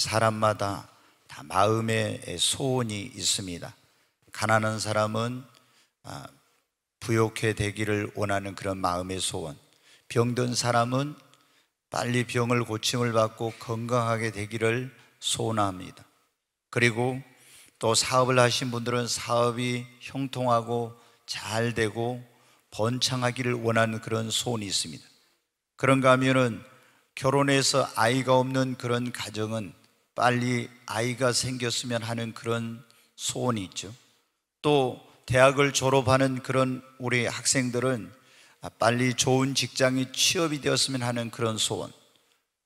사람마다 다 마음의 소원이 있습니다. 가난한 사람은 부욕해 되기를 원하는 그런 마음의 소원, 병든 사람은 빨리 병을 고침을 받고 건강하게 되기를 소원합니다. 그리고 또 사업을 하신 분들은 사업이 형통하고 잘 되고 번창하기를 원하는 그런 소원이 있습니다. 그런가 하면은 결혼해서 아이가 없는 그런 가정은 빨리 아이가 생겼으면 하는 그런 소원이 있죠. 또 대학을 졸업하는 그런 우리 학생들은 빨리 좋은 직장이 취업이 되었으면 하는 그런 소원,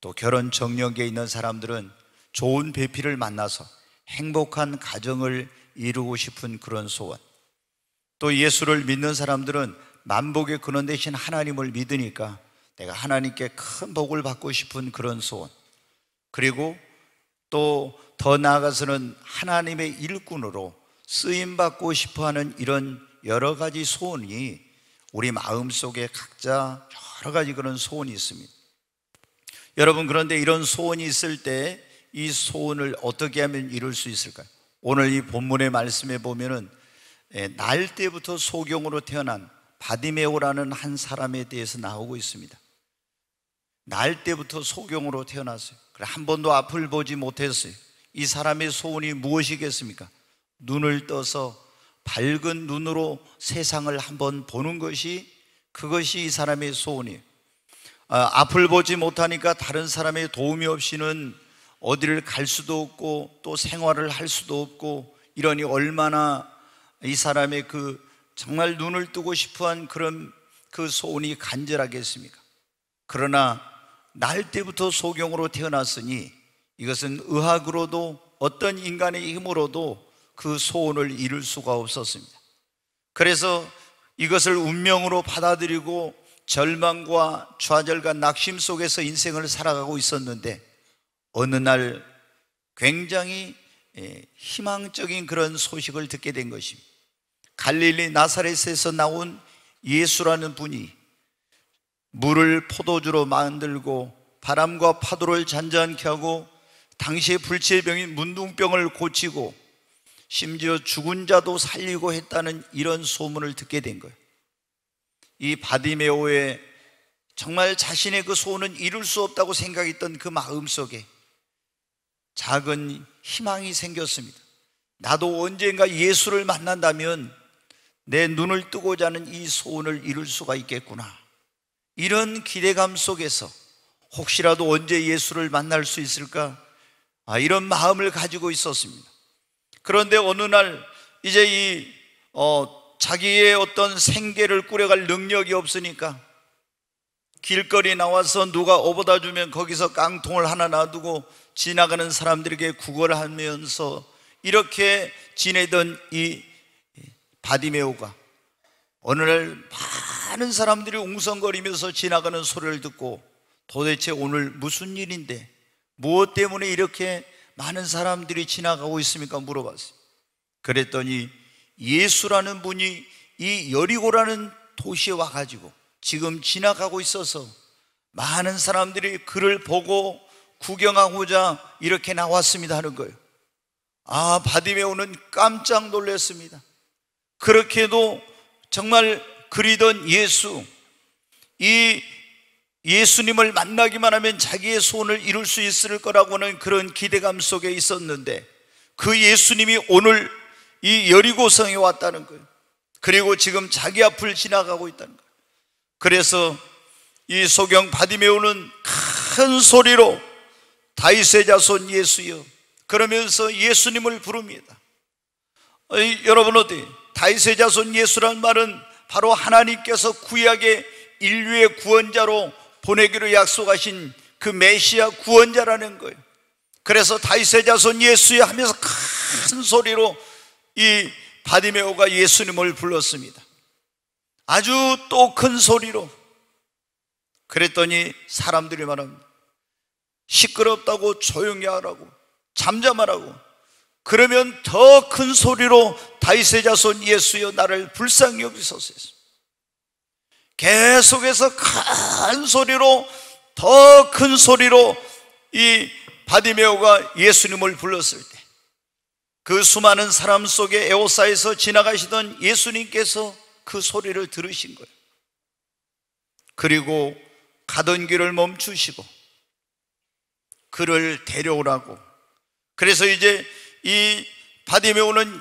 또 결혼 정력에 있는 사람들은 좋은 배필을 만나서 행복한 가정을 이루고 싶은 그런 소원, 또 예수를 믿는 사람들은 만복의 근원 되신 하나님을 믿으니까 내가 하나님께 큰 복을 받고 싶은 그런 소원, 그리고 또 더 나아가서는 하나님의 일꾼으로 쓰임받고 싶어하는 이런 여러 가지 소원이 우리 마음속에 각자 여러 가지 그런 소원이 있습니다. 여러분, 그런데 이런 소원이 있을 때 이 소원을 어떻게 하면 이룰 수 있을까요? 오늘 이 본문의 말씀에 보면은 날 때부터 소경으로 태어난 바디메오라는 한 사람에 대해서 나오고 있습니다. 날 때부터 소경으로 태어났어요. 한 번도 앞을 보지 못했어요. 이 사람의 소원이 무엇이겠습니까? 눈을 떠서 밝은 눈으로 세상을 한번 보는 것이, 그것이 이 사람의 소원이에요. 앞을 보지 못하니까 다른 사람의 도움이 없이는 어디를 갈 수도 없고 또 생활을 할 수도 없고, 이러니 얼마나 이 사람의 그 정말 눈을 뜨고 싶어한 그런 그 소원이 간절하겠습니까? 그러나 날 때부터 소경으로 태어났으니 이것은 의학으로도 어떤 인간의 힘으로도 그 소원을 이룰 수가 없었습니다. 그래서 이것을 운명으로 받아들이고 절망과 좌절과 낙심 속에서 인생을 살아가고 있었는데, 어느 날 굉장히 희망적인 그런 소식을 듣게 된 것입니다. 갈릴리 나사렛에서 나온 예수라는 분이 물을 포도주로 만들고 바람과 파도를 잔잔케 하고 당시의 불치병인 문둥병을 고치고 심지어 죽은 자도 살리고 했다는 이런 소문을 듣게 된 거예요. 이 바디메오의 정말 자신의 그 소원은 이룰 수 없다고 생각했던 그 마음속에 작은 희망이 생겼습니다. 나도 언젠가 예수를 만난다면 내 눈을 뜨고자 하는 이 소원을 이룰 수가 있겠구나, 이런 기대감 속에서 혹시라도 언제 예수를 만날 수 있을까, 이런 마음을 가지고 있었습니다. 그런데 어느 날 이제 자기의 어떤 생계를 꾸려갈 능력이 없으니까 길거리에 나와서 누가 업어다 주면 거기서 깡통을 하나 놔두고 지나가는 사람들에게 구걸을 하면서 이렇게 지내던 이 바디메오가 어느 날 많은 사람들이 웅성거리면서 지나가는 소리를 듣고 도대체 오늘 무슨 일인데, 무엇 때문에 이렇게 많은 사람들이 지나가고 있습니까? 물어봤어요. 그랬더니 예수라는 분이 이 여리고라는 도시에 와가지고 지금 지나가고 있어서 많은 사람들이 그를 보고 구경하고자 이렇게 나왔습니다 하는 거예요. 바디메오는 깜짝 놀랐습니다. 그렇게도 정말 그리던 예수, 이 예수님을 만나기만 하면 자기의 소원을 이룰 수 있을 거라고는 그런 기대감 속에 있었는데, 그 예수님이 오늘 이 여리고성에 왔다는 거예요. 그리고 지금 자기 앞을 지나가고 있다는 거예요. 그래서 이 소경 바디메오는 큰 소리로 다윗의 자손 예수여 그러면서 예수님을 부릅니다. 여러분, 어디 다윗의 자손 예수라는 말은 바로 하나님께서 구약의 인류의 구원자로 보내기로 약속하신 그 메시아 구원자라는 거예요. 그래서 다윗의 자손 예수여 하면서 큰 소리로 이 바디메오가 예수님을 불렀습니다. 아주 또 큰 소리로. 그랬더니 사람들이 말합니다. 시끄럽다고 조용히 하라고, 잠잠하라고. 그러면 더 큰 소리로 다윗의 자손 예수여 나를 불쌍히 여기소서 했습니다. 계속해서 큰 소리로, 더 큰 소리로 이 바디메오가 예수님을 불렀을 때 그 수많은 사람 속에 에오사에서 지나가시던 예수님께서 그 소리를 들으신 거예요. 그리고 가던 길을 멈추시고 그를 데려오라고. 그래서 이제 이 바디메오는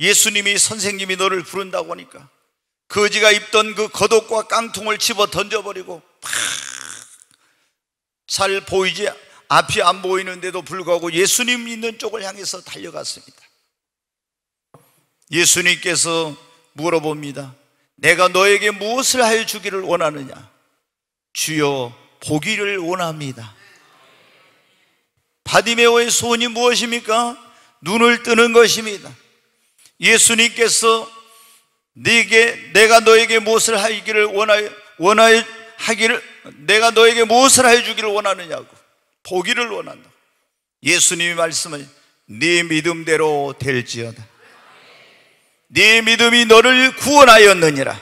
예수님이 선생님이 너를 부른다고 하니까 거지가 입던 그 겉옷과 깡통을 집어 던져버리고 잘 보이지, 앞이 안 보이는데도 불구하고 예수님 있는 쪽을 향해서 달려갔습니다. 예수님께서 물어봅니다. 내가 너에게 무엇을 하여 주기를 원하느냐? 주여, 보기를 원합니다. 바디메오의 소원이 무엇입니까? 눈을 뜨는 것입니다. 예수님께서 내가 너에게 무엇을 하기를 내가 너에게 무엇을 하여 주기를 원하느냐고, 보기를 원한다. 예수님이 말씀을 네 믿음대로 될지어다. 네 믿음이 너를 구원하였느니라.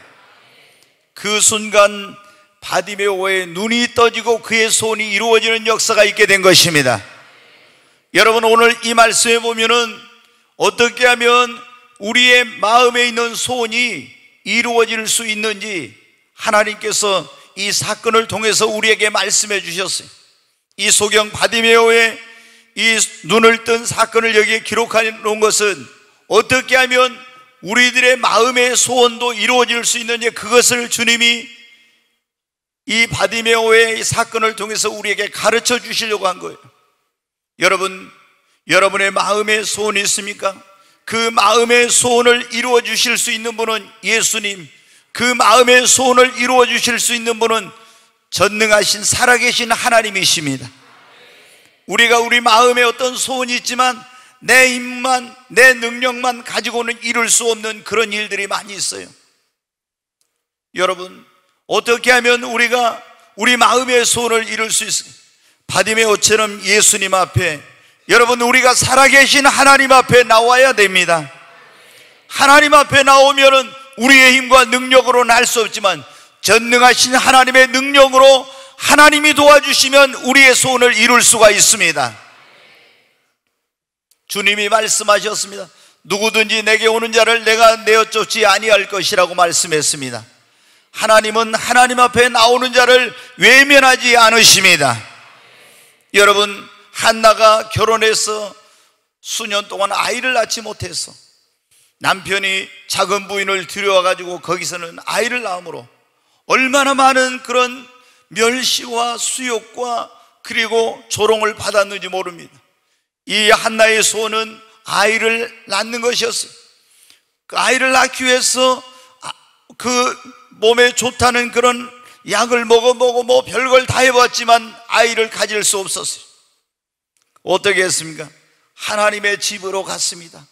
그 순간 바디메오의 눈이 떠지고 그의 소원이 이루어지는 역사가 있게 된 것입니다. 여러분, 오늘 이 말씀에 보면은 어떻게 하면 우리의 마음에 있는 소원이 이루어질 수 있는지 하나님께서 이 사건을 통해서 우리에게 말씀해 주셨어요. 이 소경 바디메오의 이 눈을 뜬 사건을 여기에 기록해 놓은 것은 어떻게 하면 우리들의 마음의 소원도 이루어질 수 있는지, 그것을 주님이 이 바디메오의 사건을 통해서 우리에게 가르쳐 주시려고 한 거예요. 여러분, 여러분의 마음의 소원이 있습니까? 그 마음의 소원을 이루어 주실 수 있는 분은 예수님, 그 마음의 소원을 이루어 주실 수 있는 분은 전능하신 살아계신 하나님이십니다. 우리가 우리 마음에 어떤 소원이 있지만 내 힘만, 내 능력만 가지고는 이룰 수 없는 그런 일들이 많이 있어요. 여러분, 어떻게 하면 우리가 우리 마음의 소원을 이룰 수 있을까요? 바디메오처럼 예수님 앞에, 여러분, 우리가 살아계신 하나님 앞에 나와야 됩니다. 하나님 앞에 나오면은 우리의 힘과 능력으로는 할 수 없지만 전능하신 하나님의 능력으로 하나님이 도와주시면 우리의 소원을 이룰 수가 있습니다. 주님이 말씀하셨습니다. 누구든지 내게 오는 자를 내가 내어 쫓지 아니할 것이라고 말씀했습니다. 하나님은 하나님 앞에 나오는 자를 외면하지 않으십니다. 여러분, 한나가 결혼해서 수년 동안 아이를 낳지 못해서 남편이 작은 부인을 들여와가지고 거기서는 아이를 낳음으로 얼마나 많은 그런 멸시와 수욕과 그리고 조롱을 받았는지 모릅니다. 이 한나의 소원은 아이를 낳는 것이었어요. 그 아이를 낳기 위해서 그 몸에 좋다는 그런 약을 먹어 뭐 별걸 다 해봤지만 아이를 가질 수 없었어요. 어떻게 했습니까? 하나님의 집으로 갔습니다.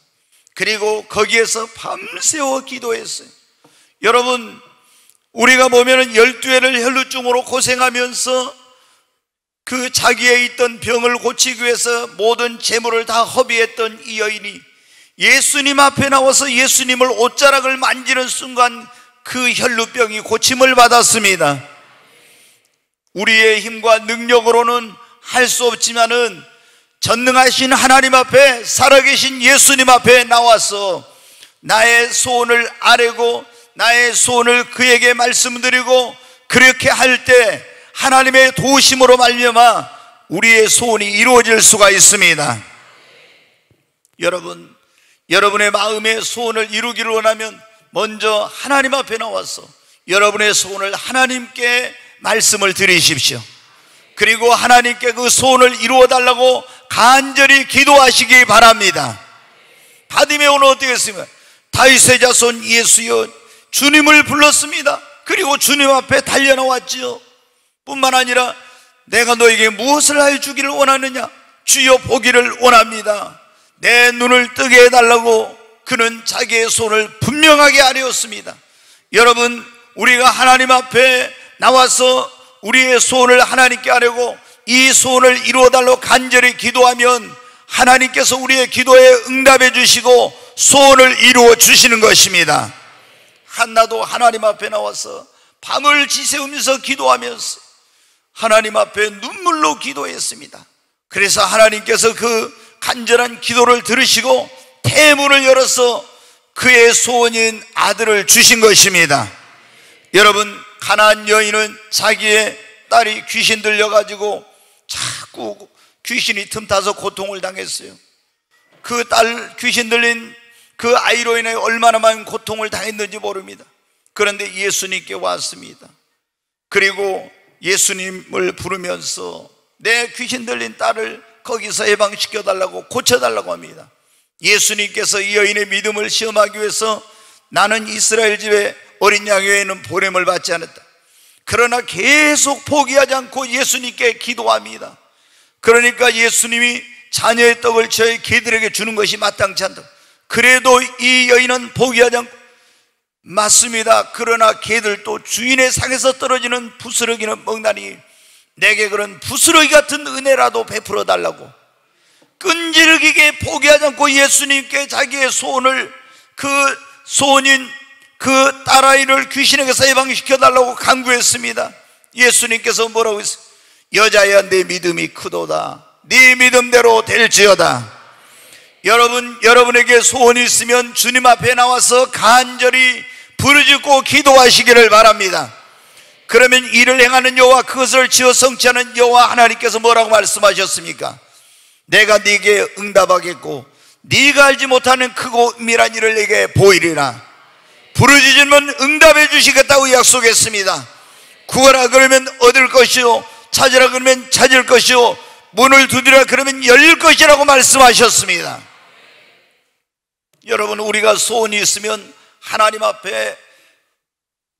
그리고 거기에서 밤새워 기도했어요. 여러분, 우리가 보면은 12회를 혈루증으로 고생하면서 그 자기에 있던 병을 고치기 위해서 모든 재물을 다 허비했던 이 여인이 예수님 앞에 나와서 예수님을 옷자락을 만지는 순간 그 혈루병이 고침을 받았습니다. 우리의 힘과 능력으로는 할 수 없지만은 전능하신 하나님 앞에, 살아계신 예수님 앞에 나와서 나의 소원을 아뢰고 나의 소원을 그에게 말씀드리고, 그렇게 할 때 하나님의 도우심으로 말미암아 우리의 소원이 이루어질 수가 있습니다. 여러분, 여러분의 마음의 소원을 이루기를 원하면 먼저 하나님 앞에 나와서 여러분의 소원을 하나님께 말씀을 드리십시오. 그리고 하나님께 그 소원을 이루어 달라고 간절히 기도하시기 바랍니다. 바디메오는 어떻게 했습니까? 다윗의 자손 예수여, 주님을 불렀습니다. 그리고 주님 앞에 달려나왔지요. 뿐만 아니라 내가 너에게 무엇을 하여 주기를 원하느냐? 주여, 보기를 원합니다. 내 눈을 뜨게 해달라고 그는 자기의 손을 분명하게 아뢰었습니다. 여러분, 우리가 하나님 앞에 나와서 우리의 소원을 하나님께 아뢰고 이 소원을 이루어달라고 간절히 기도하면 하나님께서 우리의 기도에 응답해 주시고 소원을 이루어 주시는 것입니다. 한나도 하나님 앞에 나와서 밤을 지새우면서 기도하면서 하나님 앞에 눈물로 기도했습니다. 그래서 하나님께서 그 간절한 기도를 들으시고 태문을 열어서 그의 소원인 아들을 주신 것입니다. 여러분, 가나안 여인은 자기의 딸이 귀신 들려가지고 자꾸 귀신이 틈타서 고통을 당했어요. 그 딸 귀신 들린 그 아이로 인해 얼마나 많은 고통을 당했는지 모릅니다. 그런데 예수님께 왔습니다. 그리고 예수님을 부르면서 내 귀신 들린 딸을 거기서 해방시켜달라고, 고쳐달라고 합니다. 예수님께서 이 여인의 믿음을 시험하기 위해서 나는 이스라엘 집에 어린 양 외에는 보냄을 받지 않았다. 그러나 계속 포기하지 않고 예수님께 기도합니다. 그러니까 예수님이 자녀의 떡을 저희 개들에게 주는 것이 마땅치 않다. 그래도 이 여인은 포기하지 않고, 맞습니다. 그러나 개들도 주인의 상에서 떨어지는 부스러기는 먹나니 내게 그런 부스러기 같은 은혜라도 베풀어 달라고 끈질기게 포기하지 않고 예수님께 자기의 소원을, 그 소원인 그 딸아이를 귀신에게서 해방시켜 달라고 간구했습니다. 예수님께서 뭐라고 했어요? 여자야, 내 믿음이 크도다. 네 믿음대로 될지어다. 여러분, 여러분에게 소원이 있으면 주님 앞에 나와서 간절히 부르짖고 기도하시기를 바랍니다. 그러면 이를 행하는 여호와, 그것을 지어 성취하는 여호와 하나님께서 뭐라고 말씀하셨습니까? 내가 네게 응답하겠고 네가 알지 못하는 크고 은밀한 일을 내게 보이리라. 부르짖으면 응답해 주시겠다고 약속했습니다. 구하라 그러면 얻을 것이요, 찾으라 그러면 찾을 것이요, 문을 두드리라 그러면 열릴 것이라고 말씀하셨습니다. 여러분, 우리가 소원이 있으면 하나님 앞에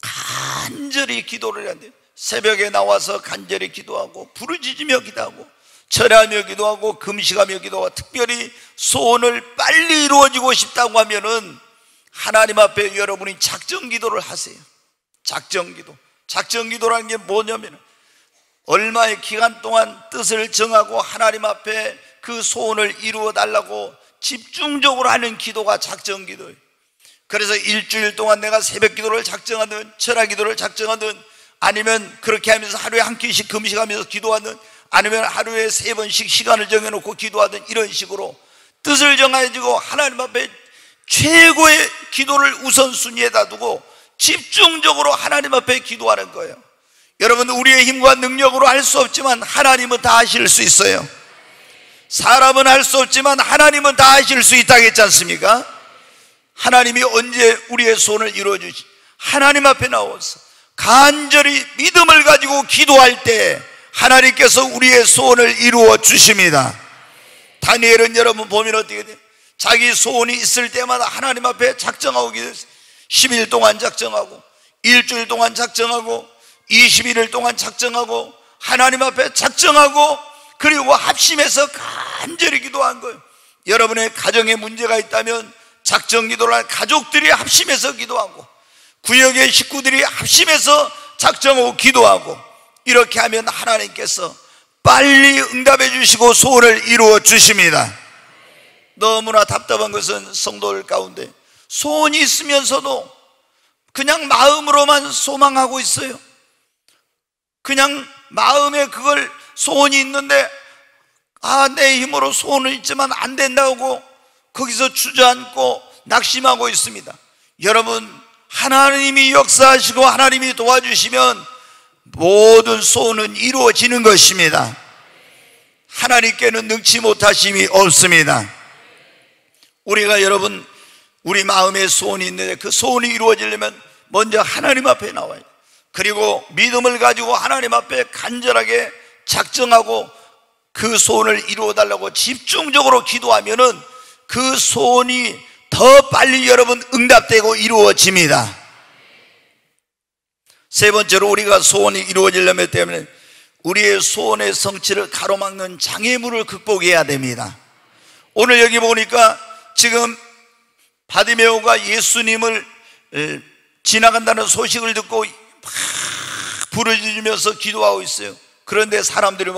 간절히 기도를 해야 돼요. 새벽에 나와서 간절히 기도하고 부르짖으며 기도하고 절하며 기도하고 금식하며 기도하고, 특별히 소원을 빨리 이루어지고 싶다고 하면은 하나님 앞에 여러분이 작정 기도를 하세요. 작정 기도. 작정 기도라는 게 뭐냐면 얼마의 기간 동안 뜻을 정하고 하나님 앞에 그 소원을 이루어 달라고 집중적으로 하는 기도가 작정 기도예요. 그래서 일주일 동안 내가 새벽 기도를 작정하든 철학 기도를 작정하든, 아니면 그렇게 하면서 하루에 한 끼씩 금식하면서 기도하든, 아니면 하루에 3번씩 시간을 정해놓고 기도하든, 이런 식으로 뜻을 정해가지고 하나님 앞에 최고의 기도를 우선순위에다 두고 집중적으로 하나님 앞에 기도하는 거예요. 여러분, 우리의 힘과 능력으로 할 수 없지만 하나님은 다 하실 수 있어요. 사람은 할 수 없지만 하나님은 다 하실 수 있다겠지 않습니까? 하나님이 언제 우리의 소원을 이루어주시, 하나님 앞에 나와서 간절히 믿음을 가지고 기도할 때 하나님께서 우리의 소원을 이루어 주십니다. 다니엘은 여러분 보면 어떻게 돼요? 자기 소원이 있을 때마다 하나님 앞에 작정하고 기도했어요. 10일 동안 작정하고, 일주일 동안 작정하고, 21일 동안 작정하고, 하나님 앞에 작정하고, 그리고 합심해서 간절히 기도한 거예요. 여러분의 가정에 문제가 있다면 작정 기도를 할 가족들이 합심해서 기도하고, 구역의 식구들이 합심해서 작정하고 기도하고, 이렇게 하면 하나님께서 빨리 응답해 주시고 소원을 이루어 주십니다. 너무나 답답한 것은 성도들 가운데 소원이 있으면서도 그냥 마음으로만 소망하고 있어요. 그냥 마음에 그걸 소원이 있는데 내 힘으로 소원은 있지만 안 된다고 거기서 주저앉고 낙심하고 있습니다. 여러분, 하나님이 역사하시고 하나님이 도와주시면 모든 소원은 이루어지는 것입니다. 하나님께는 능치 못하심이 없습니다. 우리가 여러분, 우리 마음에 소원이 있는데 그 소원이 이루어지려면 먼저 하나님 앞에 나와요. 그리고 믿음을 가지고 하나님 앞에 간절하게 작정하고 그 소원을 이루어 달라고 집중적으로 기도하면은 그 소원이 더 빨리 여러분 응답되고 이루어집니다. 세 번째로, 우리가 소원이 이루어지려면 때문에 우리의 소원의 성취를 가로막는 장애물을 극복해야 됩니다. 오늘 여기 보니까 지금 바디메오가 예수님을 지나간다는 소식을 듣고 막 부르짖으면서 기도하고 있어요. 그런데 사람들이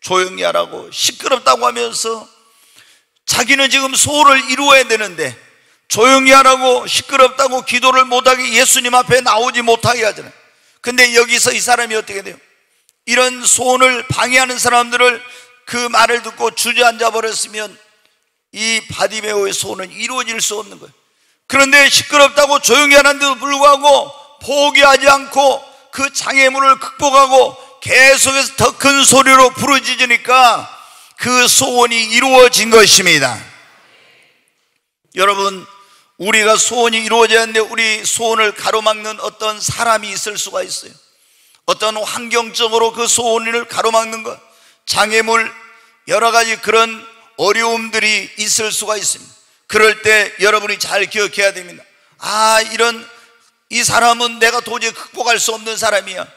조용히 하라고, 시끄럽다고 하면서 자기는 지금 소원을 이루어야 되는데 조용히 하라고, 시끄럽다고 기도를 못하게 예수님 앞에 나오지 못하게 하잖아요. 근데 여기서 이 사람이 어떻게 돼요? 이런 소원을 방해하는 사람들을 그 말을 듣고 주저앉아 버렸으면 이 바디메오의 소원은 이루어질 수 없는 거예요. 그런데 시끄럽다고 조용히 하는데도 불구하고 포기하지 않고 그 장애물을 극복하고 계속해서 더 큰 소리로 부르짖으니까 그 소원이 이루어진 것입니다. 여러분, 우리가 소원이 이루어졌는데 우리 소원을 가로막는 어떤 사람이 있을 수가 있어요. 어떤 환경적으로 그 소원을 가로막는 것, 장애물, 여러 가지 그런 어려움들이 있을 수가 있습니다. 그럴 때 여러분이 잘 기억해야 됩니다. 이 사람은 내가 도저히 극복할 수 없는 사람이야.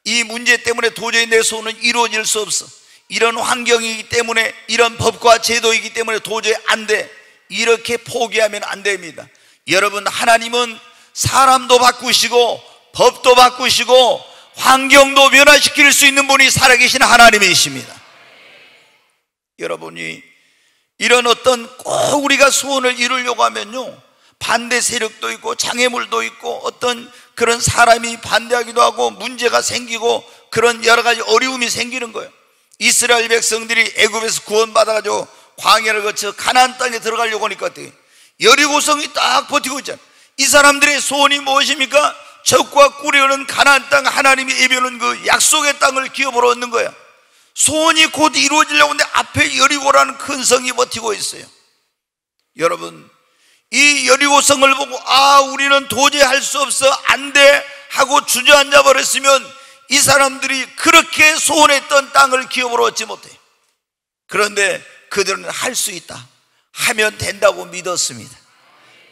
이 문제 때문에 도저히 내 소원은 이루어질 수 없어. 이런 환경이기 때문에, 이런 법과 제도이기 때문에 도저히 안 돼. 이렇게 포기하면 안 됩니다. 여러분, 하나님은 사람도 바꾸시고 법도 바꾸시고 환경도 변화시킬 수 있는 분이 살아계신 하나님이십니다. 여러분이 이런 어떤 꼭 우리가 소원을 이루려고 하면요, 반대 세력도 있고 장애물도 있고 어떤 그런 사람이 반대하기도 하고 문제가 생기고 그런 여러 가지 어려움이 생기는 거예요. 이스라엘 백성들이 애굽에서 구원받아가지고 광야를 거쳐 가나안 땅에 들어가려고 하니까 어떻게, 여리고성이 딱 버티고 있잖아요. 이 사람들의 소원이 무엇입니까? 적과 꿀이 가나안 땅, 하나님이 예비하는 그 약속의 땅을 기업으로 얻는 거야. 소원이 곧 이루어지려고 하는데 앞에 여리고라는 큰 성이 버티고 있어요. 여러분, 이 여리고성을 보고 우리는 도저히 할 수 없어, 안 돼 하고 주저앉아 버렸으면 이 사람들이 그렇게 소원했던 땅을 기업으로 얻지 못해요. 그런데 그들은 할 수 있다, 하면 된다고 믿었습니다.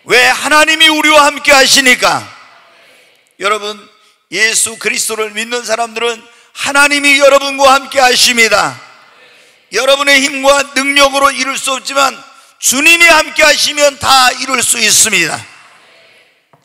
왜? 하나님이 우리와 함께 하시니까. 여러분, 예수 그리스도를 믿는 사람들은 하나님이 여러분과 함께 하십니다. 여러분의 힘과 능력으로 이룰 수 없지만 주님이 함께 하시면 다 이룰 수 있습니다.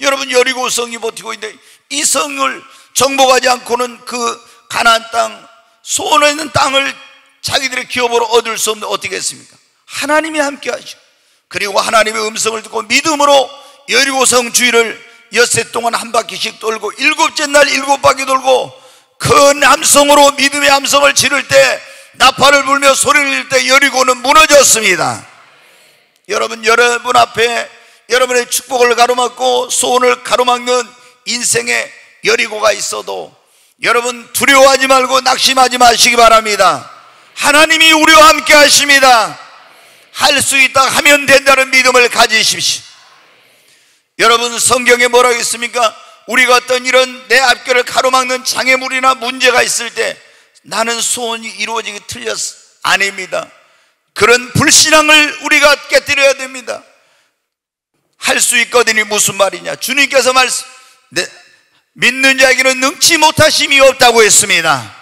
여러분, 여리고성이 버티고 있는데 이 성을 정복하지 않고는 그 가나안 땅, 소원에 있는 땅을 자기들의 기업으로 얻을 수 없는데 어떻게 했습니까? 하나님이 함께 하시고, 그리고 하나님의 음성을 듣고 믿음으로 여리고성 주위를 엿새 동안 한 바퀴씩 돌고, 일곱째 날 7바퀴 돌고 큰 함성으로 믿음의 함성을 지를 때, 나팔을 불며 소리를 질 때 여리고는 무너졌습니다. 여러분, 여러분 앞에 여러분의 축복을 가로막고 소원을 가로막는 인생의 여리고가 있어도 여러분 두려워하지 말고 낙심하지 마시기 바랍니다. 하나님이 우리와 함께 하십니다. 할 수 있다, 하면 된다는 믿음을 가지십시오. 여러분, 성경에 뭐라고 있습니까? 우리가 어떤 이런 내 앞길을 가로막는 장애물이나 문제가 있을 때 나는 소원이 이루어지기 틀렸어, 아닙니다. 그런 불신앙을 우리가 깨뜨려야 됩니다. 할 수 있거든이 무슨 말이냐? 주님께서 믿는 자에게는 능치 못하심이 없다고 했습니다.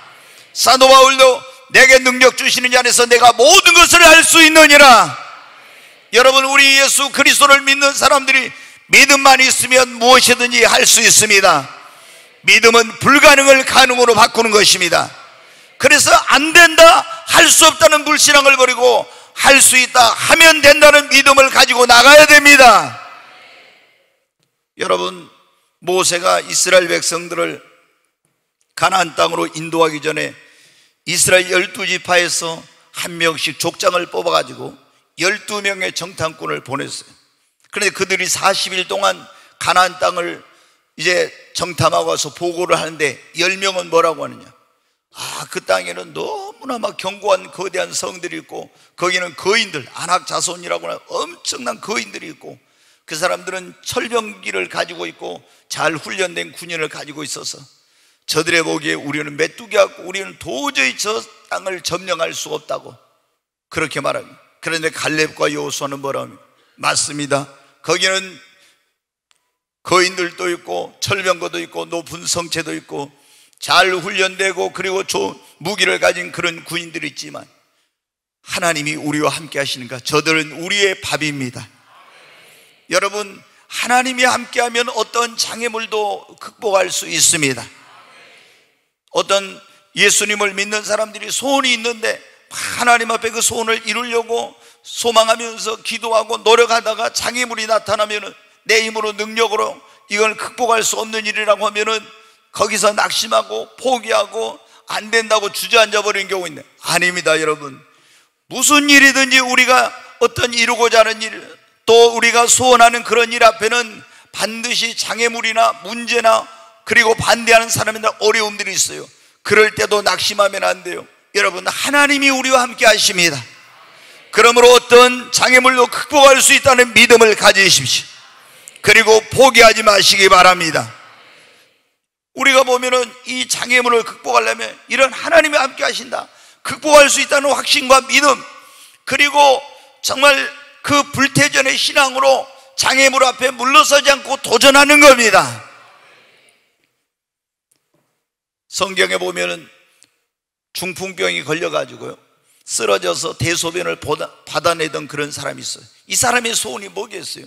사도 바울도 내게 능력 주시는 자 안에서 내가 모든 것을 할 수 있느니라. 여러분, 우리 예수 그리스도를 믿는 사람들이 믿음만 있으면 무엇이든지 할 수 있습니다. 믿음은 불가능을 가능으로 바꾸는 것입니다. 그래서 안 된다, 할 수 없다는 불신앙을 버리고 할 수 있다, 하면 된다는 믿음을 가지고 나가야 됩니다. 여러분, 모세가 이스라엘 백성들을 가나안 땅으로 인도하기 전에 이스라엘 12지파에서 한 명씩 족장을 뽑아가지고 12명의 정탐꾼을 보냈어요. 그런데 그들이 40일 동안 가나안 땅을 이제 정탐하고 와서 보고를 하는데 10명은 뭐라고 하느냐? 그 땅에는 너무나 막 견고한 거대한 성들이 있고 거기는 거인들, 아낙 자손이라고 하는 엄청난 거인들이 있고 그 사람들은 철병기를 가지고 있고 잘 훈련된 군인을 가지고 있어서 저들의 보기에 우리는 메뚜기 같고 우리는 도저히 저 땅을 점령할 수 없다고 그렇게 말합니다. 그런데 갈렙과 여호수아는 뭐라고 합니까? 맞습니다. 거기는 거인들도 있고 철병거도 있고 높은 성체도 있고 잘 훈련되고 그리고 좋은 무기를 가진 그런 군인들이 있지만 하나님이 우리와 함께 하시니까 저들은 우리의 밥입니다. 여러분, 하나님이 함께하면 어떤 장애물도 극복할 수 있습니다. 어떤 예수님을 믿는 사람들이 소원이 있는데 하나님 앞에 그 소원을 이루려고 소망하면서 기도하고 노력하다가 장애물이 나타나면 내 힘으로 능력으로 이걸 극복할 수 없는 일이라고 하면은 거기서 낙심하고 포기하고 안 된다고 주저앉아 버리는 경우 있네. 아닙니다. 여러분, 무슨 일이든지 우리가 어떤 이루고자 하는 일, 또 우리가 소원하는 그런 일 앞에는 반드시 장애물이나 문제나 그리고 반대하는 사람이나 어려움들이 있어요. 그럴 때도 낙심하면 안 돼요. 여러분, 하나님이 우리와 함께 하십니다. 그러므로 어떤 장애물도 극복할 수 있다는 믿음을 가지십시오. 그리고 포기하지 마시기 바랍니다. 우리가 보면은 이 장애물을 극복하려면 이런 하나님이 함께 하신다, 극복할 수 있다는 확신과 믿음, 그리고 정말 그 불태전의 신앙으로 장애물 앞에 물러서지 않고 도전하는 겁니다. 성경에 보면은 중풍병이 걸려가지고요, 쓰러져서 대소변을 받아내던 그런 사람이 있어요. 이 사람의 소원이 뭐겠어요?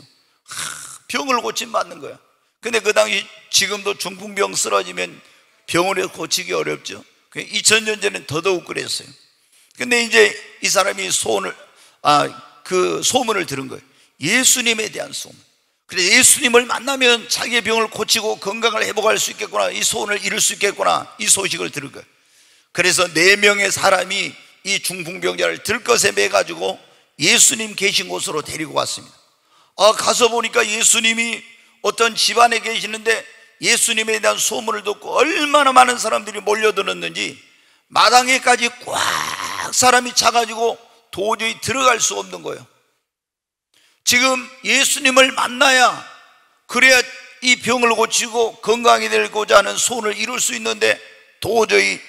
병을 고침받는 거야. 근데 그 당시, 지금도 중풍병 쓰러지면 병원에서 고치기 어렵죠. 2000년 전에는 더더욱 그랬어요. 근데 이제 이 사람이 그 소문을 들은 거예요. 예수님에 대한 소문. 그래, 예수님을 만나면 자기의 병을 고치고 건강을 회복할 수 있겠구나, 이 소원을 이룰 수 있겠구나, 이 소식을 들은 거예요. 그래서 4명의 사람이 이 중풍병자를 들것에 매가지고 예수님 계신 곳으로 데리고 왔습니다. 가서 보니까 예수님이 어떤 집안에 계시는데 예수님에 대한 소문을 듣고 얼마나 많은 사람들이 몰려들었는지 마당에까지 꽉 사람이 차가지고 도저히 들어갈 수 없는 거예요. 지금 예수님을 만나야, 그래야 이 병을 고치고 건강이 되고자 하는 소원을 이룰 수 있는데 도저히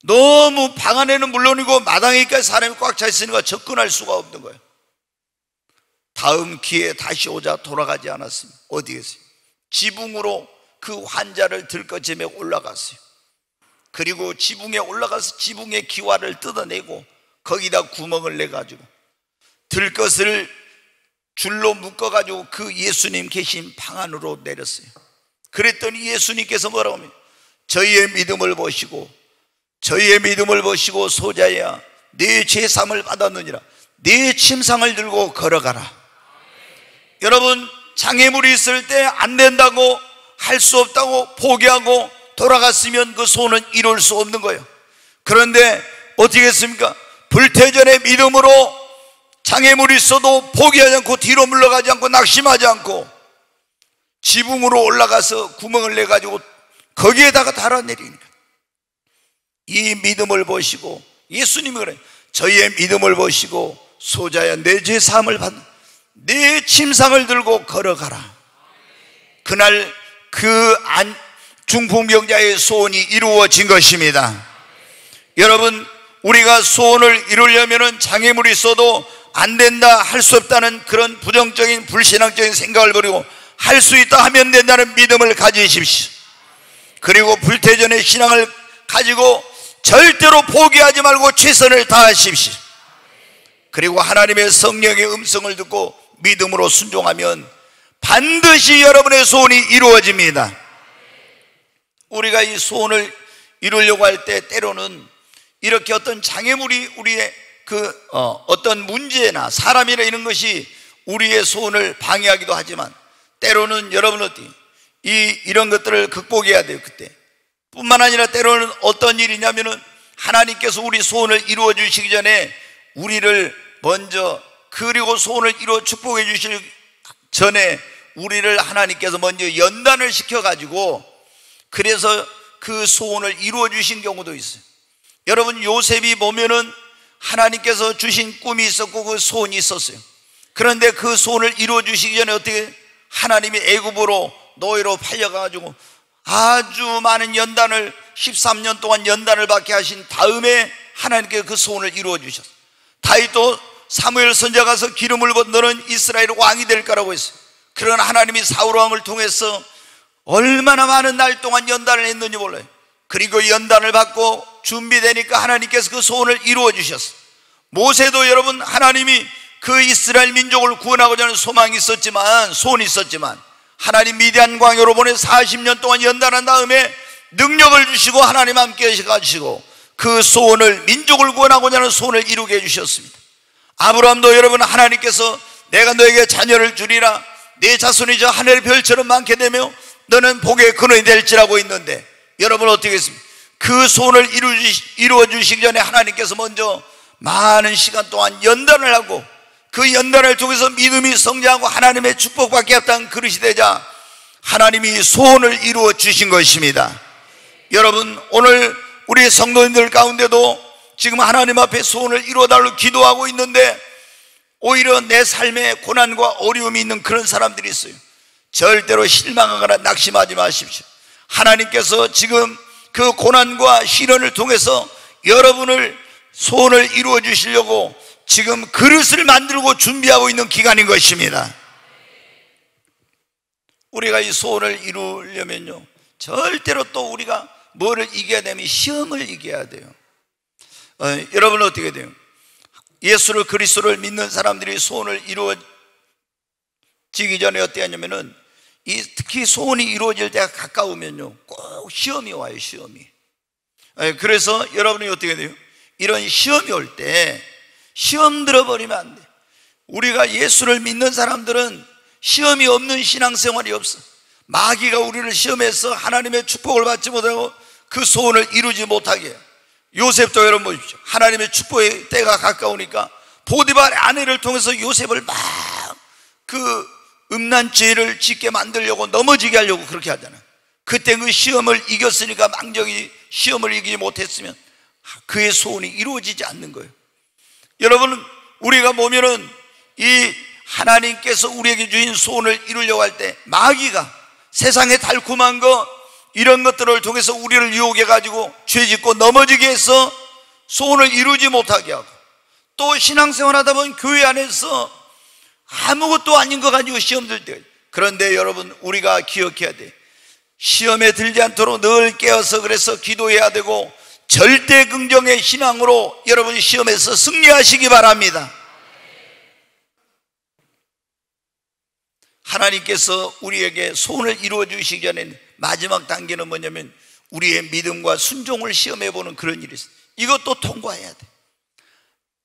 너무 방 안에는 물론이고 마당에까지 사람이 꽉 차 있으니까 접근할 수가 없는 거예요. 다음 기회에 다시 오자 돌아가지 않았습니다. 어디 계세요? 지붕으로 그 환자를 들것에 메고 올라갔어요. 그리고 지붕에 올라가서 지붕의 기와를 뜯어내고 거기다 구멍을 내가지고 들것을 줄로 묶어가지고 그 예수님 계신 방 안으로 내렸어요. 그랬더니 예수님께서 뭐라고 하면, 저희의 믿음을 보시고 소자야, 네 죄사함을 받았느니라, 네 침상을 들고 걸어가라. 여러분, 장애물이 있을 때 안 된다고, 할 수 없다고 포기하고 돌아갔으면 그 소원은 이룰 수 없는 거예요. 그런데 어떻게 했습니까? 불태전의 믿음으로 장애물이 있어도 포기하지 않고 뒤로 물러가지 않고 낙심하지 않고 지붕으로 올라가서 구멍을 내가지고 거기에다가 달아내리니까, 이 믿음을 보시고, 예수님이 그래요. 저희의 믿음을 보시고 소자야, 내 죄 사함을 받는, 내 침상을 들고 걸어가라. 그날 그 중풍병자의 소원이 이루어진 것입니다. 여러분, 우리가 소원을 이루려면 장애물이 있어도 안 된다, 할 수 없다는 그런 부정적인 불신앙적인 생각을 버리고 할 수 있다 하면 된다는 믿음을 가지십시오. 그리고 불태전의 신앙을 가지고 절대로 포기하지 말고 최선을 다하십시오. 그리고 하나님의 성령의 음성을 듣고 믿음으로 순종하면 반드시 여러분의 소원이 이루어집니다. 우리가 이 소원을 이루려고 할 때 때로는 이렇게 어떤 장애물이 우리의 어떤 문제나 사람이나 이런 것이 우리의 소원을 방해하기도 하지만, 때로는 여러분 이런 것들을 극복해야 돼요. 그때 뿐만 아니라 때로는 어떤 일이냐면은 하나님께서 우리 소원을 이루어 주시기 전에 우리를 먼저, 그리고 소원을 이루어 축복해 주실 전에 우리를 하나님께서 먼저 연단을 시켜가지고 그래서 그 소원을 이루어 주신 경우도 있어요. 여러분, 요셉이 보면은 하나님께서 주신 꿈이 있었고 그 소원이 있었어요. 그런데 그 소원을 이루어 주시기 전에 어떻게, 하나님이 애굽으로 노예로 팔려가지고 아주 많은 연단을, 13년 동안 연단을 받게 하신 다음에 하나님께서 그 소원을 이루어 주셨어요. 다윗도 사무엘 선지자 가서 기름을 부어 너는 이스라엘 왕이 될 거라고 했어요. 그러나 하나님이 사울 왕을 통해서 얼마나 많은 날 동안 연단을 했는지 몰라요. 그리고 연단을 받고 준비되니까 하나님께서 그 소원을 이루어 주셨어요. 모세도 여러분, 하나님이 그 이스라엘 민족을 구원하고자 하는 소망이 있었지만, 소원이 있었지만, 하나님 미디안 광야로 보내 40년 동안 연단한 다음에 능력을 주시고 하나님 함께 하시고 그 소원을, 민족을 구원하고자 하는 소원을 이루게 해주셨습니다. 아브라함도 여러분, 하나님께서 내가 너에게 자녀를 주리라, 내 자손이 저 하늘의 별처럼 많게 되며 너는 복의 근원이 될지라고 했는데, 여러분 어떻게 했습니까? 그 소원을 이루어 주시기 전에 하나님께서 먼저 많은 시간 동안 연단을 하고 그 연단을 통해서 믿음이 성장하고 하나님의 축복받게 했다는 그릇이 되자 하나님이 소원을 이루어 주신 것입니다. 여러분, 오늘 우리 성도님들 가운데도 지금 하나님 앞에 소원을 이루어달라고 기도하고 있는데 오히려 내 삶에 고난과 어려움이 있는 그런 사람들이 있어요. 절대로 실망하거나 낙심하지 마십시오. 하나님께서 지금 그 고난과 시련을 통해서 여러분을 소원을 이루어 주시려고 지금 그릇을 만들고 준비하고 있는 기간인 것입니다. 우리가 이 소원을 이루려면요, 절대로 또 우리가 뭐를 이겨야 되면 시험을 이겨야 돼요. 여러분 어떻게 돼요? 예수를 그리스도를 믿는 사람들이 소원을 이루어지기 전에 어떻게 하냐면은 특히 소원이 이루어질 때가 가까우면요 꼭 시험이 와요. 시험이. 그래서 여러분이 어떻게 돼요? 이런 시험이 올 때 시험 들어버리면 안 돼. 우리가 예수를 믿는 사람들은 시험이 없는 신앙생활이 없어. 마귀가 우리를 시험해서 하나님의 축복을 받지 못하고 그 소원을 이루지 못하게 해요. 요셉도 여러분 보십시오. 하나님의 축복의 때가 가까우니까 보디발의 아내를 통해서 요셉을 막 그 음란 죄를 짓게 만들려고 넘어지게 하려고 그렇게 하잖아요. 그때 그 시험을 이겼으니까 망정이 시험을 이기지 못했으면 그의 소원이 이루어지지 않는 거예요. 여러분, 우리가 보면은 이 하나님께서 우리에게 주신 소원을 이루려고 할 때 마귀가 세상의 달콤한 것 이런 것들을 통해서 우리를 유혹해 가지고 죄짓고 넘어지게 해서 소원을 이루지 못하게 하고, 또 신앙생활 하다 보면 교회 안에서 아무것도 아닌 거 가지고 시험 들 때, 그런데 여러분 우리가 기억해야 돼. 시험에 들지 않도록 늘 깨어서 그래서 기도해야 되고 절대 긍정의 신앙으로 여러분 시험에서 승리하시기 바랍니다. 하나님께서 우리에게 소원을 이루어 주시기 전에 마지막 단계는 뭐냐면 우리의 믿음과 순종을 시험해 보는 그런 일이 있어요. 이것도 통과해야 돼.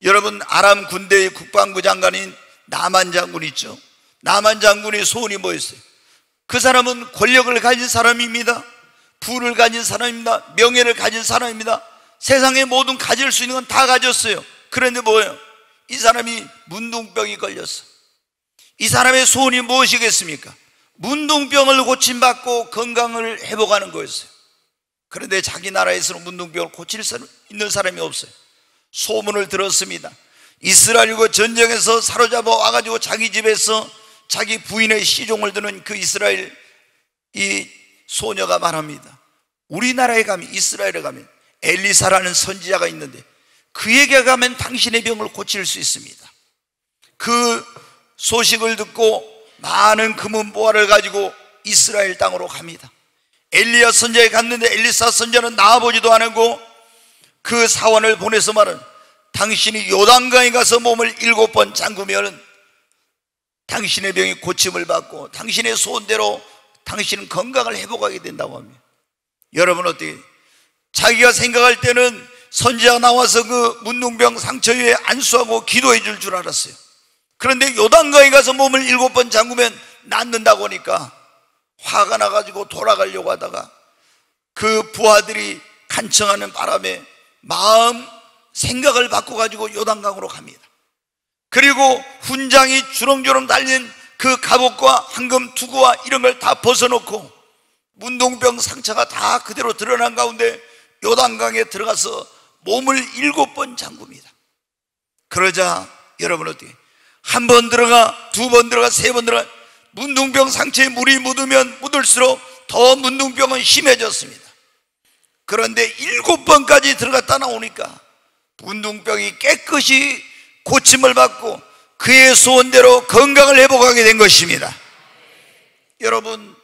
여러분, 아람 군대의 국방부 장관인 나만 장군 있죠. 나만 장군의 소원이 뭐였어요? 그 사람은 권력을 가진 사람입니다. 부를 가진 사람입니다. 명예를 가진 사람입니다. 세상의 모든 가질 수 있는 건 다 가졌어요. 그런데 뭐예요? 이 사람이 문둥병이 걸렸어. 이 사람의 소원이 무엇이겠습니까? 문둥병을 고침받고 건강을 회복하는 거였어요. 그런데 자기 나라에서는 문둥병을 고칠 수 있는 사람이 없어요. 소문을 들었습니다. 이스라엘과 전쟁에서 사로잡아 와가지고 자기 집에서 자기 부인의 시종을 드는 그 이스라엘 이 소녀가 말합니다. 우리나라에 가면, 이스라엘에 가면 엘리사라는 선지자가 있는데 그에게 가면 당신의 병을 고칠 수 있습니다. 그 소식을 듣고 많은 금은보화를 가지고 이스라엘 땅으로 갑니다. 엘리야 선지자에 갔는데 엘리사 선지자는 나와보지도 않고 그 사원을 보내서 말은 당신이 요단강에 가서 몸을 7번 잠그면 당신의 병이 고침을 받고 당신의 소원대로 당신은 건강을 회복하게 된다고 합니다. 여러분 어떻게, 자기가 생각할 때는 선지자가 나와서 그 문둥병 상처 위에 안수하고 기도해 줄 줄 알았어요. 그런데 요단강에 가서 몸을 7번 잠그면 낫는다고 하니까 화가 나가지고 돌아가려고 하다가 그 부하들이 간청하는 바람에 마음 생각을 바꿔가지고 요단강으로 갑니다. 그리고 훈장이 주렁주렁 달린 그 갑옷과 황금 투구와 이런 걸 다 벗어놓고 문둥병 상처가 다 그대로 드러난 가운데 요단강에 들어가서 몸을 7번 잠굽니다. 그러자 여러분 어떻게, 한 번 들어가, 두 번 들어가, 세 번 들어가, 문둥병 상처에 물이 묻으면 묻을수록 더 문둥병은 심해졌습니다. 그런데 7번까지 들어갔다 나오니까 문둥병이 깨끗이 고침을 받고 그의 소원대로 건강을 회복하게 된 것입니다. 여러분,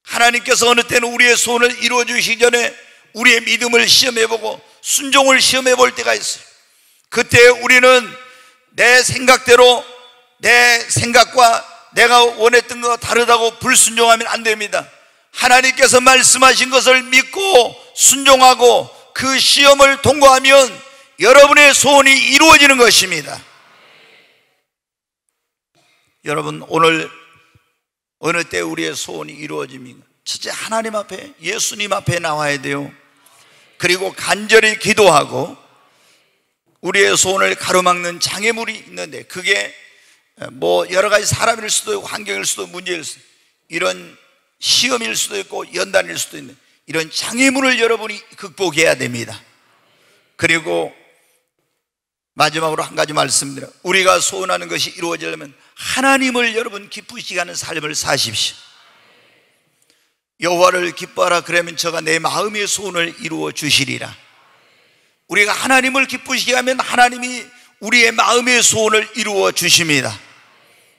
하나님께서 어느 때는 우리의 소원을 이루어 주시기 전에 우리의 믿음을 시험해보고 순종을 시험해볼 때가 있어요. 그때 우리는 내 생각대로, 내 생각과 내가 원했던 것과 다르다고 불순종하면 안 됩니다. 하나님께서 말씀하신 것을 믿고 순종하고 그 시험을 통과하면 여러분의 소원이 이루어지는 것입니다. 여러분, 오늘 어느 때 우리의 소원이 이루어집니까? 첫째, 하나님 앞에, 예수님 앞에 나와야 돼요. 그리고 간절히 기도하고 우리의 소원을 가로막는 장애물이 있는데, 그게 뭐 여러 가지 사람일 수도 있고 환경일 수도 있고 문제일 수도 있고 이런 시험일 수도 있고 연단일 수도 있는 이런 장애물을 여러분이 극복해야 됩니다. 그리고 마지막으로 한 가지 말씀드려, 우리가 소원하는 것이 이루어지려면 하나님을 여러분 기쁘시게 하는 삶을 사십시오. 여호와를 기뻐하라, 그러면 저가 내 마음의 소원을 이루어 주시리라. 우리가 하나님을 기쁘시게 하면 하나님이 우리의 마음의 소원을 이루어 주십니다.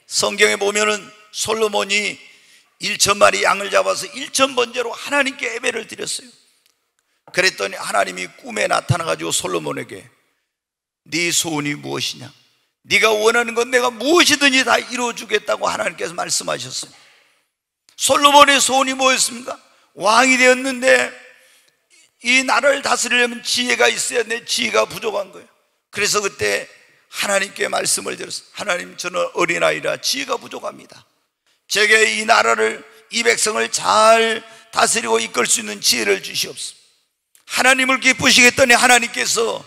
성경에 보면은 솔로몬이 1,000마리 양을 잡아서 1,000번째로 하나님께 예배를 드렸어요. 그랬더니 하나님이 꿈에 나타나가지고 솔로몬에게 네 소원이 무엇이냐, 네가 원하는 건 내가 무엇이든지 다 이루어주겠다고 하나님께서 말씀하셨어요. 솔로몬의 소원이 뭐였습니까? 왕이 되었는데 이 나라를 다스리려면 지혜가 있어야 돼. 지혜가 부족한 거예요. 그래서 그때 하나님께 말씀을 드렸어요. 하나님, 저는 어린아이라 지혜가 부족합니다. 제게 이 나라를, 이 백성을 잘 다스리고 이끌 수 있는 지혜를 주시옵소서. 하나님을 기쁘시게 했더니 하나님께서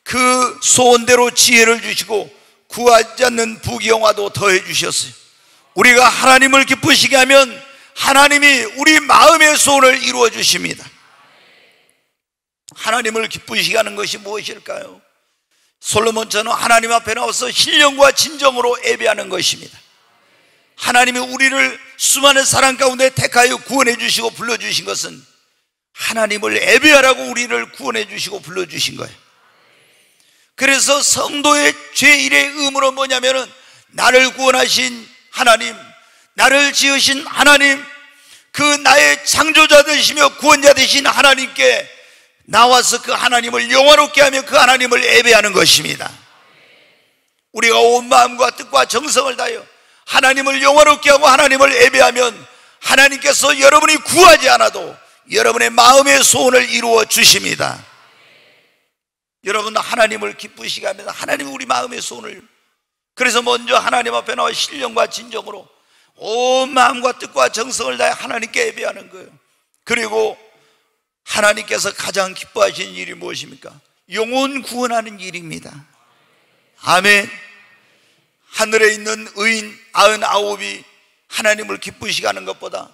그 소원대로 지혜를 주시고 구하지 않는 부귀영화도 더해 주셨어요. 우리가 하나님을 기쁘시게 하면 하나님이 우리 마음의 소원을 이루어 주십니다. 하나님을 기쁘시게 하는 것이 무엇일까요? 솔로몬처럼 하나님 앞에 나와서 신령과 진정으로 예배하는 것입니다. 하나님이 우리를 수많은 사람 가운데 택하여 구원해 주시고 불러주신 것은 하나님을 예배하라고 우리를 구원해 주시고 불러주신 거예요. 그래서 성도의 제1의 의무는 뭐냐면은 나를 구원하신 하나님, 나를 지으신 하나님, 그 나의 창조자 되시며 구원자 되신 하나님께 나와서 그 하나님을 영화롭게 하며 그 하나님을 예배하는 것입니다. 우리가 온 마음과 뜻과 정성을 다하여 하나님을 영화롭게 하고 하나님을 예배하면 하나님께서 여러분이 구하지 않아도 여러분의 마음의 소원을 이루어 주십니다. 여러분, 하나님을 기쁘시게 하면 하나님이 우리 마음의 소원을, 그래서 먼저 하나님 앞에 나와 신령과 진정으로 온 마음과 뜻과 정성을 다해 하나님께 예배하는 거예요. 그리고 하나님께서 가장 기뻐하시는 일이 무엇입니까? 영혼 구원하는 일입니다. 아멘. 하늘에 있는 의인 99이 하나님을 기쁘시게 하는 것보다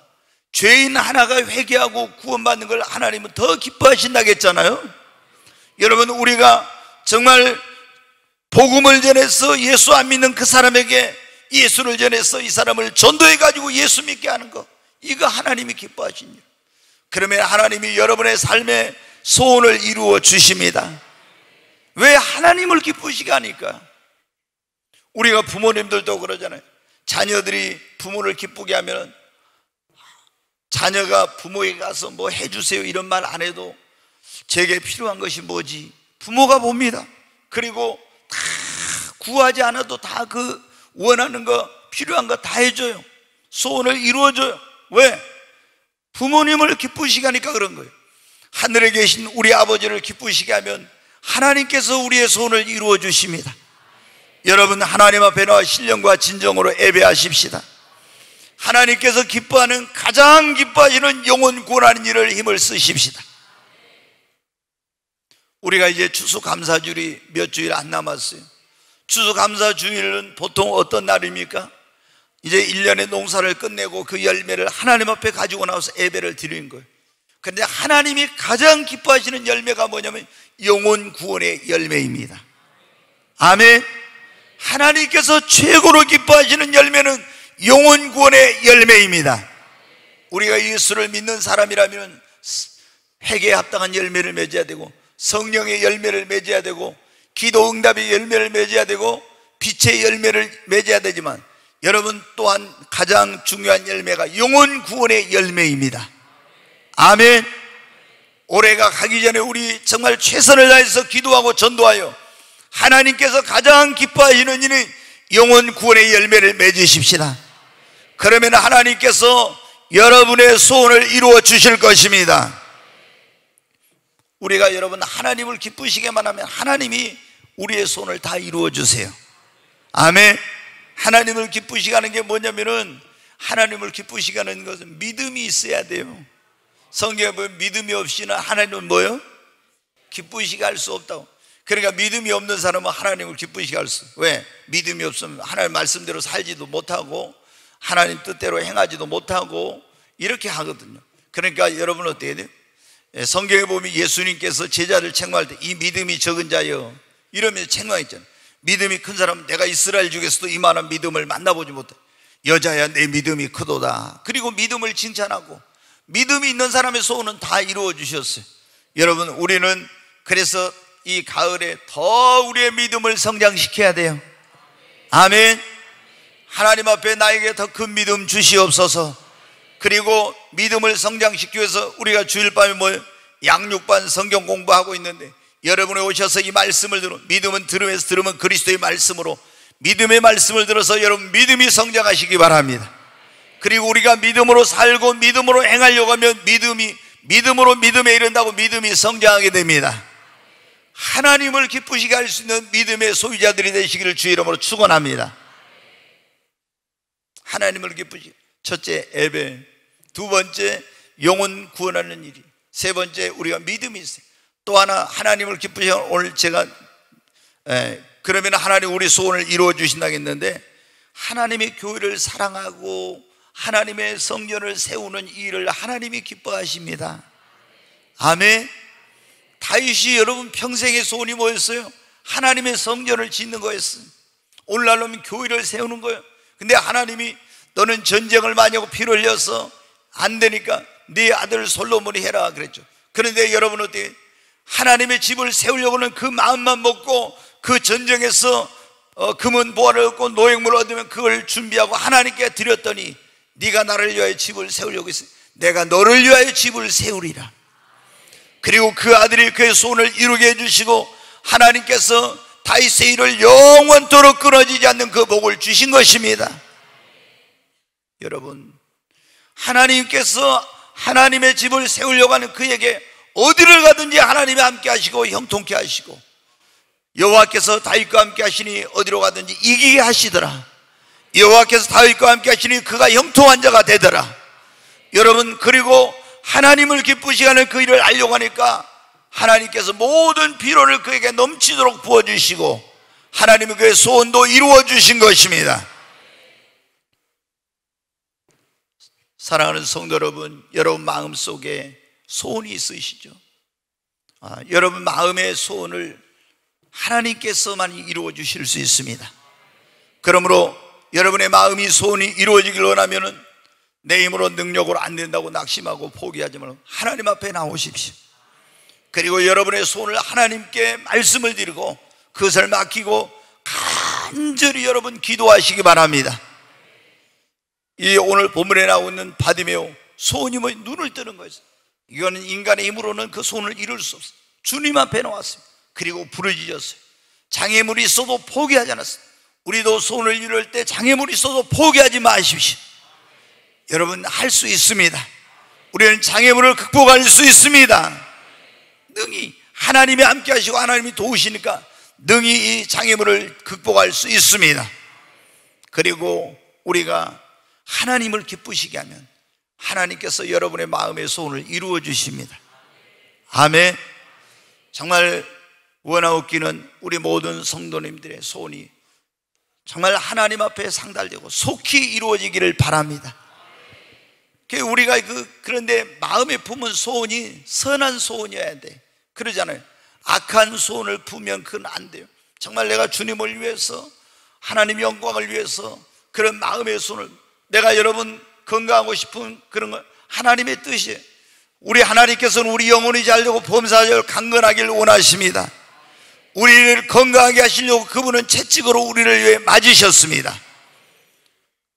죄인 하나가 회개하고 구원받는 걸 하나님은 더 기뻐하신다고 했잖아요. 여러분, 우리가 정말 복음을 전해서 예수 안 믿는 그 사람에게 예수를 전해서 이 사람을 전도해가지고 예수 믿게 하는 거, 이거 하나님이 기뻐하신 일. 그러면 하나님이 여러분의 삶에 소원을 이루어 주십니다. 왜? 하나님을 기쁘시게 하니까. 우리가 부모님들도 그러잖아요. 자녀들이 부모를 기쁘게 하면 자녀가 부모에게 가서 뭐 해주세요 이런 말 안 해도 제게 필요한 것이 뭐지? 부모가 봅니다. 그리고 다 구하지 않아도 다 그 원하는 거, 필요한 거 다 해줘요. 소원을 이루어줘요. 왜? 부모님을 기쁘시게 하니까 그런 거예요. 하늘에 계신 우리 아버지를 기쁘시게 하면 하나님께서 우리의 소원을 이루어 주십니다. 여러분, 하나님 앞에 나와 신령과 진정으로 예배하십시다. 하나님께서 기뻐하는, 가장 기뻐하시는 영혼 구원하는 일을 힘을 쓰십시다. 우리가 이제 추수감사주일이 몇 주일 안 남았어요. 추수감사주일은 보통 어떤 날입니까? 이제 1년의 농사를 끝내고 그 열매를 하나님 앞에 가지고 나와서 예배를 드리는 거예요. 그런데 하나님이 가장 기뻐하시는 열매가 뭐냐면 영혼 구원의 열매입니다. 아멘. 하나님께서 최고로 기뻐하시는 열매는 영혼 구원의 열매입니다. 우리가 예수를 믿는 사람이라면 회개에 합당한 열매를 맺어야 되고, 성령의 열매를 맺어야 되고, 기도 응답의 열매를 맺어야 되고, 빛의 열매를 맺어야 되지만, 여러분 또한 가장 중요한 열매가 영혼 구원의 열매입니다. 아멘. 올해가 가기 전에 우리 정말 최선을 다해서 기도하고 전도하여 하나님께서 가장 기뻐하시는 일은 영혼 구원의 열매를 맺으십시다. 그러면 하나님께서 여러분의 소원을 이루어 주실 것입니다. 우리가 여러분 하나님을 기쁘시게만 하면 하나님이 우리의 소원을 다 이루어 주세요. 아멘. 하나님을 기쁘시게 하는 게 뭐냐면은, 하나님을 기쁘시게 하는 것은 믿음이 있어야 돼요. 성경에 보면 믿음이 없이는 하나님은 뭐요? 기쁘시게 할 수 없다고. 그러니까 믿음이 없는 사람은 하나님을 기쁘시게 할 수. 왜? 믿음이 없으면 하나님 말씀대로 살지도 못하고 하나님 뜻대로 행하지도 못하고 이렇게 하거든요. 그러니까 여러분 어떻게 돼요? 성경에 보면 예수님께서 제자를 책망할 때 이 믿음이 적은 자여 이러면서 책망했잖아요. 믿음이 큰 사람은 내가 이스라엘 중에서도 이만한 믿음을 만나보지 못해. 여자야 내 믿음이 크도다. 그리고 믿음을 칭찬하고 믿음이 있는 사람의 소원은 다 이루어 주셨어요. 여러분 우리는 그래서 이 가을에 더 우리의 믿음을 성장시켜야 돼요. 아멘. 하나님 앞에 나에게 더 큰 믿음 주시옵소서. 그리고 믿음을 성장시키기 위해서 우리가 주일 밤에 양육반 성경 공부하고 있는데 여러분이 오셔서 이 말씀을 들어, 믿음은 들으면서 들으면 그리스도의 말씀으로 믿음의 말씀을 들어서 여러분 믿음이 성장하시기 바랍니다. 그리고 우리가 믿음으로 살고 믿음으로 행하려고 하면 믿음으로 믿음에 이른다고 믿음이 성장하게 됩니다. 하나님을 기쁘시게 할 수 있는 믿음의 소유자들이 되시기를 주의 이름으로 축원합니다. 하나님을 기쁘시게. 첫째 예배, 두 번째 영혼 구원하는 일이, 세 번째 우리가 믿음이 있어요. 또 하나 하나님을 기쁘시게 오늘 제가 그러면 하나님 우리 소원을 이루어 주신다고 했는데 하나님의 교회를 사랑하고 하나님의 성전을 세우는 일을 하나님이 기뻐하십니다. 아멘. 다윗이 여러분 평생의 소원이 뭐였어요? 하나님의 성전을 짓는 거였어요. 오늘날 오면 교회를 세우는 거예요. 근데 하나님이 너는 전쟁을 많이 하고 피를 흘려서 안 되니까 네 아들 솔로몬이 해라 그랬죠. 그런데 여러분 어떻게 하나님의 집을 세우려고는 그 마음만 먹고 그 전쟁에서 금은 보화를 얻고 노획물을 얻으면 그걸 준비하고 하나님께 드렸더니 네가 나를 위하여 집을 세우려고 했어. 내가 너를 위하여 집을 세우리라. 그리고 그 아들이 그의 소원을 이루게 해주시고 하나님께서 다윗의 일을 영원토록 끊어지지 않는 그 복을 주신 것입니다. 여러분 하나님께서 하나님의 집을 세우려고 하는 그에게 어디를 가든지 하나님이 함께 하시고 형통케 하시고 여호와께서 다윗과 함께 하시니 어디로 가든지 이기게 하시더라. 여호와께서 다윗과 함께 하시니 그가 형통한 자가 되더라. 여러분 그리고 하나님을 기쁘시게 하는 그 일을 알려고 하니까 하나님께서 모든 피로를 그에게 넘치도록 부어주시고 하나님의 그의 소원도 이루어 주신 것입니다. 사랑하는 성도 여러분, 여러분 마음속에 소원이 있으시죠? 여러분 마음의 소원을 하나님께서만 이루어 주실 수 있습니다. 그러므로 여러분의 마음이 소원이 이루어지길 원하면은 내 힘으로 능력으로 안 된다고 낙심하고 포기하지 말고 하나님 앞에 나오십시오. 그리고 여러분의 소원을 하나님께 말씀을 드리고 그것을 맡기고 간절히 여러분 기도하시기 바랍니다. 이 오늘 본문에 나오고 있는 바디메오 소원이 눈을 뜨는 거예요. 이거는 인간의 힘으로는 그 소원을 이룰 수 없어요. 주님 앞에 나왔어요. 그리고 부르짖었어요. 장애물이 있어도 포기하지 않았어요. 우리도 소원을 이룰 때 장애물이 있어도 포기하지 마십시오. 여러분 할 수 있습니다. 우리는 장애물을 극복할 수 있습니다. 능히 하나님이 함께 하시고 하나님이 도우시니까 능히 이 장애물을 극복할 수 있습니다. 그리고 우리가 하나님을 기쁘시게 하면 하나님께서 여러분의 마음의 소원을 이루어 주십니다. 아멘. 정말 원하옵기는 우리 모든 성도님들의 소원이 정말 하나님 앞에 상달되고 속히 이루어지기를 바랍니다. 우리가 그런데 마음에 품은 소원이 선한 소원이어야 돼. 그러잖아요. 악한 소원을 품으면 그건 안 돼요. 정말 내가 주님을 위해서 하나님의 영광을 위해서 그런 마음의 소원을 내가 여러분 건강하고 싶은 그런 거 하나님의 뜻이에요. 우리 하나님께서는 우리 영혼이 잘되고 범사절 강건하기를 원하십니다. 우리를 건강하게 하시려고 그분은 채찍으로 우리를 위해 맞으셨습니다.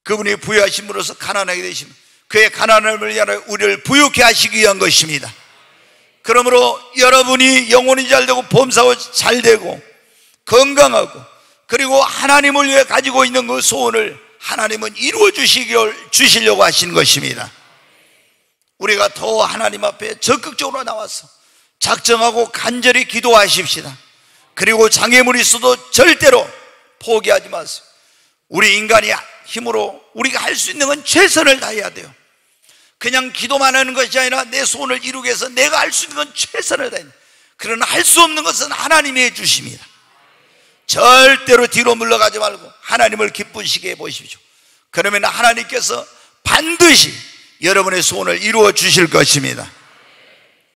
그분이 부유하신 분으로서 가난하게 되십니다. 그의 가난함을 위하여 우리를 부유케 하시기 위한 것입니다. 그러므로 여러분이 영혼이 잘되고 범사가 잘되고 건강하고 그리고 하나님을 위해 가지고 있는 그 소원을 하나님은 이루어 주시려고 하신 것입니다. 우리가 더 하나님 앞에 적극적으로 나와서 작정하고 간절히 기도하십시다. 그리고 장애물이 있어도 절대로 포기하지 마세요. 우리 인간이 힘으로 우리가 할 수 있는 건 최선을 다해야 돼요. 그냥 기도만 하는 것이 아니라 내 소원을 이루기 위해서 내가 할 수 있는 건 최선을 다해야 돼요. 그러나 할 수 없는 것은 하나님이 해주십니다. 절대로 뒤로 물러가지 말고 하나님을 기쁘시게 해보십시오. 그러면 하나님께서 반드시 여러분의 소원을 이루어 주실 것입니다.